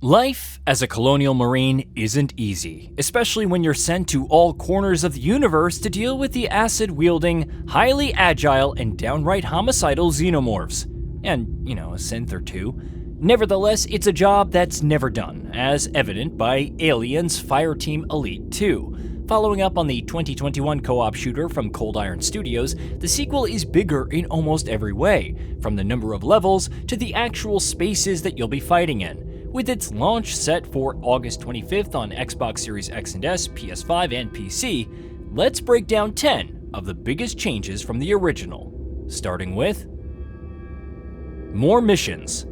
Life as a Colonial Marine isn't easy, especially when you're sent to all corners of the universe to deal with the acid-wielding, highly agile, and downright homicidal Xenomorphs. And, a synth or two. Nevertheless, it's a job that's never done, as evident by Alien's Fireteam Elite 2. Following up on the 2021 co-op shooter from Cold Iron Studios, the sequel is bigger in almost every way, from the number of levels to the actual spaces that you'll be fighting in. With its launch set for August 25th on Xbox Series X and S, PS5, and PC, let's break down 10 of the biggest changes from the original, starting with more missions.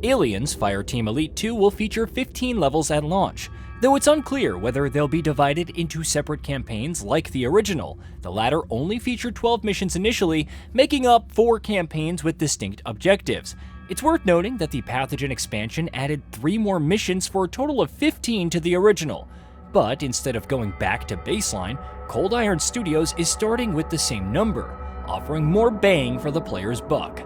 Alien's Fireteam Elite 2 will feature 15 levels at launch, though it's unclear whether they'll be divided into separate campaigns like the original. The latter only featured 12 missions initially, making up 4 campaigns with distinct objectives. It's worth noting that the Pathogen expansion added 3 more missions for a total of 15 to the original. But instead of going back to baseline, Cold Iron Studios is starting with the same number, offering more bang for the player's buck.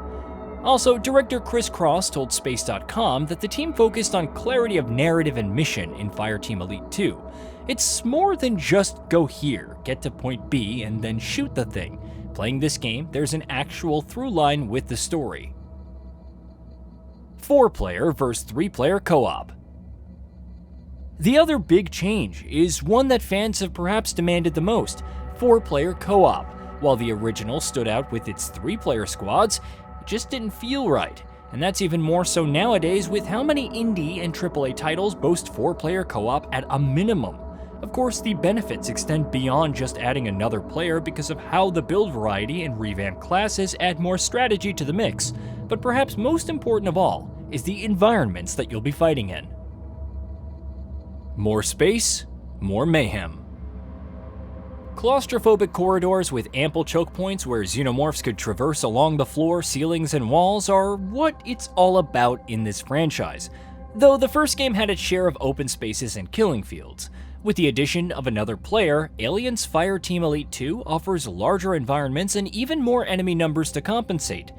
Also, director Chris Cross told Space.com that the team focused on clarity of narrative and mission in Fireteam Elite 2. It's more than just go here, get to point B, and then shoot the thing. Playing this game, there's an actual through line with the story. 4-player versus 3-player co-op. The other big change is one that fans have perhaps demanded the most: 4-player co-op. While the original stood out with its 3-player squads, it just didn't feel right. And that's even more so nowadays with how many indie and AAA titles boast 4-player co-op at a minimum. Of course, the benefits extend beyond just adding another player because of how the build variety and revamped classes add more strategy to the mix. But perhaps most important of all is the environments that you'll be fighting in. More space, more mayhem. Claustrophobic corridors with ample choke points where Xenomorphs could traverse along the floor, ceilings, and walls are what it's all about in this franchise, though the first game had its share of open spaces and killing fields. With the addition of another player, Alien's Fireteam Elite 2 offers larger environments and even more enemy numbers to compensate.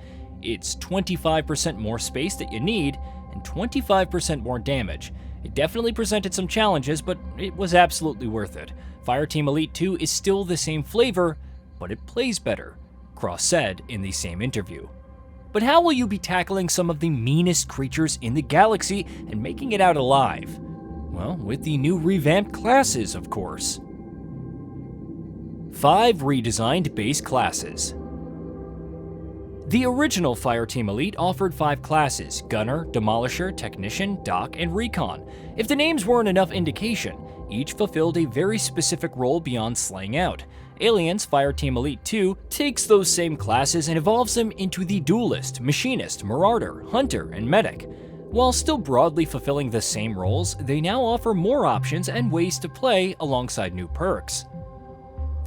It's 25% more space that you need, and 25% more damage. It definitely presented some challenges, but it was absolutely worth it. Fireteam Elite 2 is still the same flavor, but it plays better, Cross said in the same interview. But how will you be tackling some of the meanest creatures in the galaxy and making it out alive? Well, with the new revamped classes, of course. 5 redesigned base classes. The original Fireteam Elite offered 5 classes: Gunner, Demolisher, Technician, Doc, and Recon. If the names weren't enough indication, each fulfilled a very specific role beyond slaying out. Alien's Fireteam Elite 2 takes those same classes and evolves them into the Duelist, Machinist, Marauder, Hunter, and Medic. While still broadly fulfilling the same roles, they now offer more options and ways to play alongside new perks.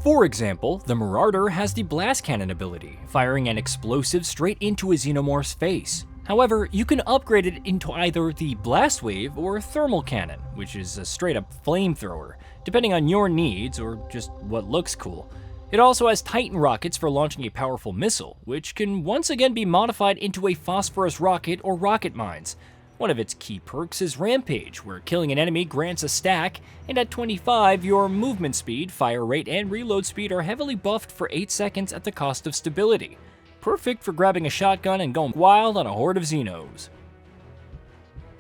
For example, the Marauder has the Blast Cannon ability, firing an explosive straight into a Xenomorph's face. However, you can upgrade it into either the Blast Wave or Thermal Cannon, which is a straight-up flamethrower, depending on your needs or just what looks cool. It also has Titan rockets for launching a powerful missile, which can once again be modified into a phosphorus rocket or rocket mines. One of its key perks is Rampage, where killing an enemy grants a stack, and at 25, your movement speed, fire rate, and reload speed are heavily buffed for 8 seconds at the cost of stability. Perfect for grabbing a shotgun and going wild on a horde of Xenos.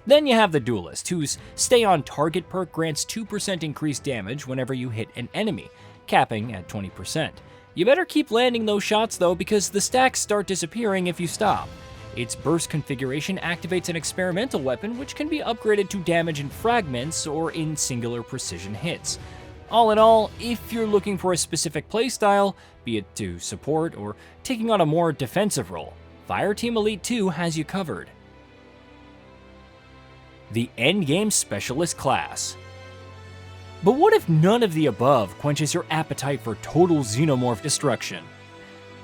Then you have the Duelist, whose Stay on Target perk grants 2% increased damage whenever you hit an enemy, capping at 20%. You better keep landing those shots though, because the stacks start disappearing if you stop. Its burst configuration activates an experimental weapon which can be upgraded to damage in fragments or in singular precision hits. All in all, if you're looking for a specific playstyle, be it to support or taking on a more defensive role, Fireteam Elite 2 has you covered. The Endgame Specialist Class. But what if none of the above quenches your appetite for total Xenomorph destruction?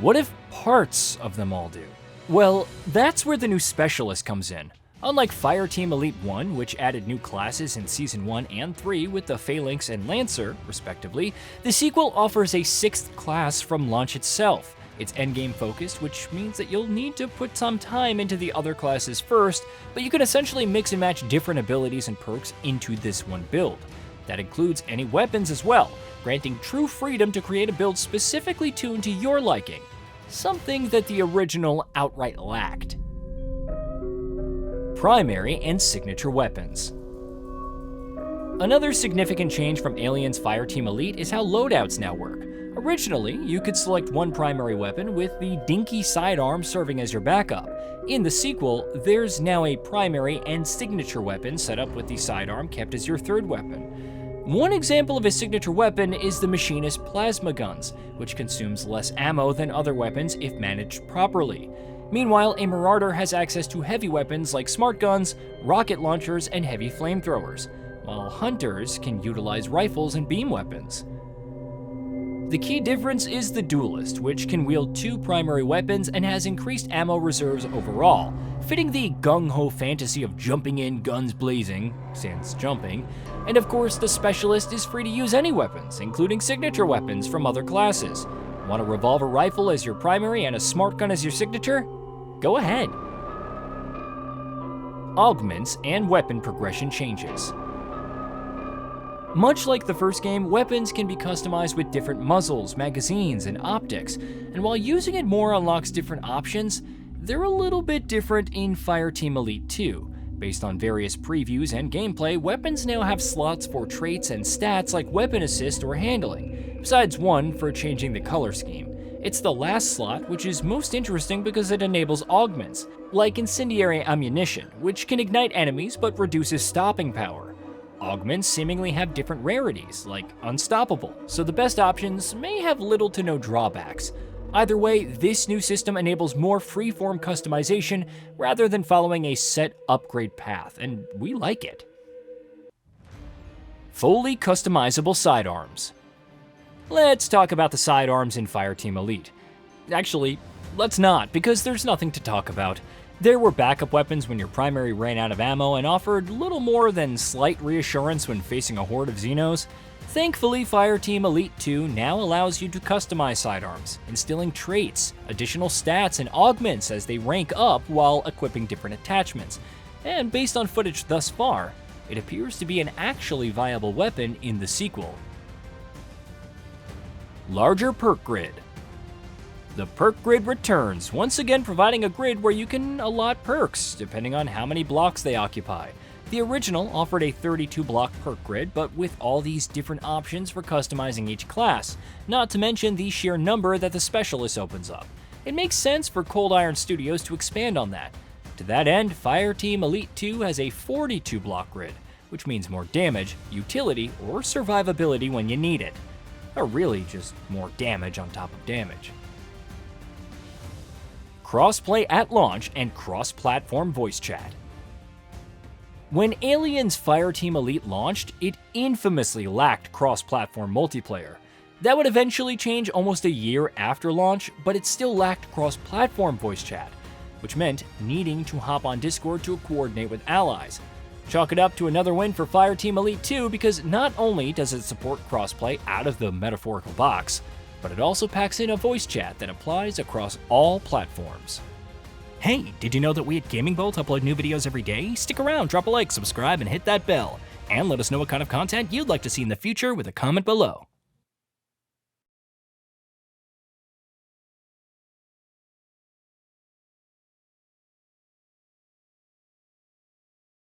What if parts of them all do? Well, that's where the new Specialist comes in. Unlike Fireteam Elite 1, which added new classes in Season 1 and 3 with the Phalanx and Lancer, respectively, the sequel offers a 6th class from launch itself, It's endgame focused, which means that you'll need to put some time into the other classes first, but you can essentially mix and match different abilities and perks into this one build. That includes any weapons as well, granting true freedom to create a build specifically tuned to your liking, something that the original outright lacked. Primary and signature weapons. Another significant change from Alien's Fireteam Elite is how loadouts now work. Originally, you could select one primary weapon with the dinky sidearm serving as your backup. In the sequel, there's now a primary and signature weapon set up with the sidearm kept as your third weapon. One example of a signature weapon is the Machinist plasma guns, which consumes less ammo than other weapons if managed properly. Meanwhile, a Marauder has access to heavy weapons like smart guns, rocket launchers, and heavy flamethrowers, while Hunters can utilize rifles and beam weapons. The key difference is the Duelist, which can wield two primary weapons and has increased ammo reserves overall, fitting the gung-ho fantasy of jumping in, guns blazing, sans jumping. And of course, the Specialist is free to use any weapons, including signature weapons from other classes. Want a revolver rifle as your primary and a smart gun as your signature? Go ahead. Augments and weapon progression changes. Much like the first game, weapons can be customized with different muzzles, magazines, and optics, and while using it more unlocks different options, they're a little bit different in Fireteam Elite 2. Based on various previews and gameplay, weapons now have slots for traits and stats like weapon assist or handling, besides one for changing the color scheme. It's the last slot, which is most interesting because it enables augments, like incendiary ammunition, which can ignite enemies but reduces stopping power. Augments seemingly have different rarities, like Unstoppable, so the best options may have little to no drawbacks. Either way, this new system enables more free-form customization rather than following a set upgrade path, and we like it. Fully customizable sidearms. Let's talk about the sidearms in Fireteam Elite. Actually, let's not, because there's nothing to talk about. There were backup weapons when your primary ran out of ammo and offered little more than slight reassurance when facing a horde of Xenos. Thankfully, Fireteam Elite 2 now allows you to customize sidearms, instilling traits, additional stats, and augments as they rank up while equipping different attachments. And based on footage thus far, it appears to be an actually viable weapon in the sequel. Larger perk grid. The perk grid returns, once again providing a grid where you can allot perks, depending on how many blocks they occupy. The original offered a 32-block perk grid, but with all these different options for customizing each class, not to mention the sheer number that the Specialist opens up. It makes sense for Cold Iron Studios to expand on that. To that end, Fireteam Elite 2 has a 42-block grid, which means more damage, utility, or survivability when you need it. Or really just more damage on top of damage. Crossplay at launch and cross-platform voice chat. When Alien's Fireteam Elite launched, it infamously lacked cross-platform multiplayer. That would eventually change almost a year after launch, but it still lacked cross-platform voice chat, which meant needing to hop on Discord to coordinate with allies. Chalk it up to another win for Fireteam Elite 2 because not only does it support crossplay out of the metaphorical box, but it also packs in a voice chat that applies across all platforms. Hey, did you know that we at GamingBolt upload new videos every day? Stick around, drop a like, subscribe, and hit that bell. And let us know what kind of content you'd like to see in the future with a comment below.